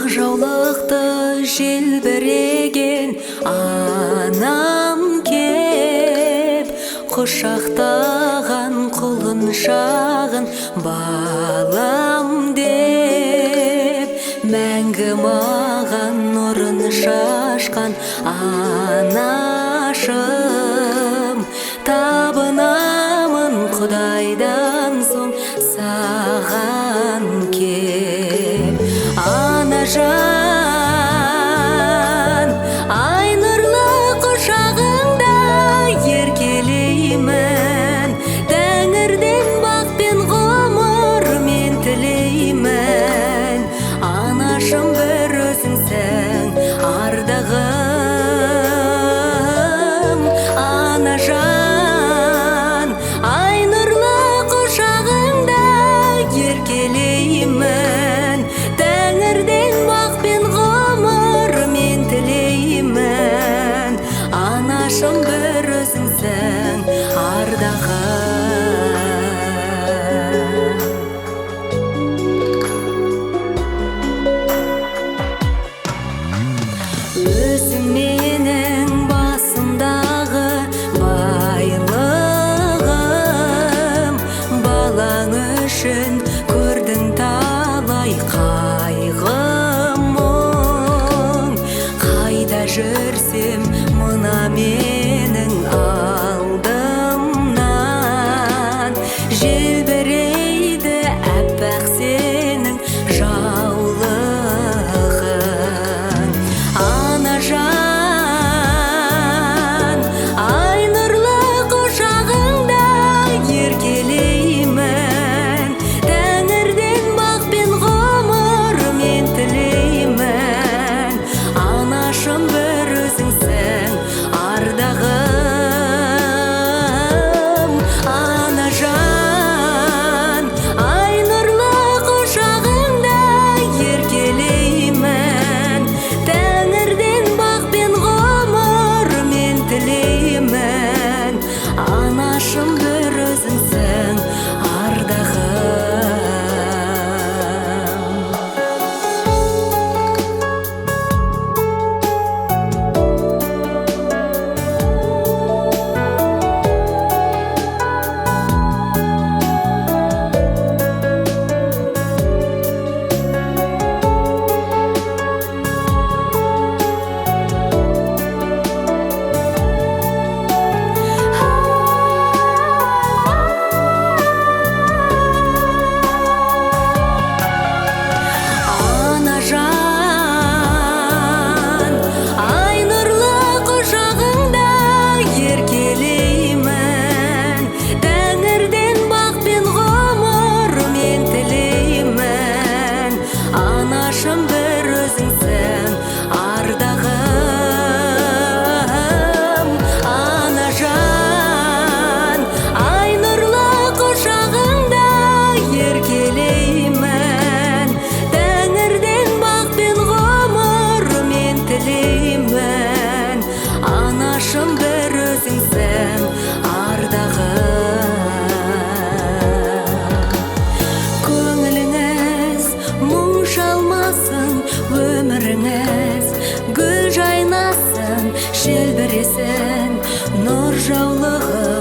Ақжаулықты желбіреген анам кеп, құшақтаған құлыншағын балам деп, мәңгі маған нұрын шашқан анашым, табынамын Құдайдан соң саған кеп. Анажан, ай нұрлы құшағыңда еркелеймін, тәңірден бақ пен ғұмыр мен тілеймін. Анашым бір өзіңсің ардағым. Анажан, ай нұрлы құшағыңда еркелеймін, тәңірден бақ пен ғұмыр мен тілеймін. Анашым бір өзіңсің ардағым. Өзің менің басымдағы байлығым, балаң үшін көрдің талай қайғы мұң. Қайда жүрсем мына менің алдымнан, желбірейді әппақ сенің жаулығың. Анажан, ай нұрлы құшағыңда еркелеймін, тәңірден бақ пен ғұмыр мен тілеймін. Анашым бір өзіңсің ардағым. Анажан, ай нұрлы құшағыңда еркелеймін, тәңірден бақ пен ғұмыр мен тілеймін. Анашым бір өзіңсің ардағым. Анажан, ай нұрлы құшағыңда еркелеймін, тәңірден бақ пен ғұмыр мен тілеймін. Анашым бір өзіңсің ардағым. Анажан, ай нұрлы құшағыңда еркелеймін, тәңірден бақ пен ғұмыр мен тілеймін. Анашым бір өзіңсің ардағым. Көңіліңіз мұң шалмасын, өміріңіз гүл жайнасын, желбіресін нұр жаулығы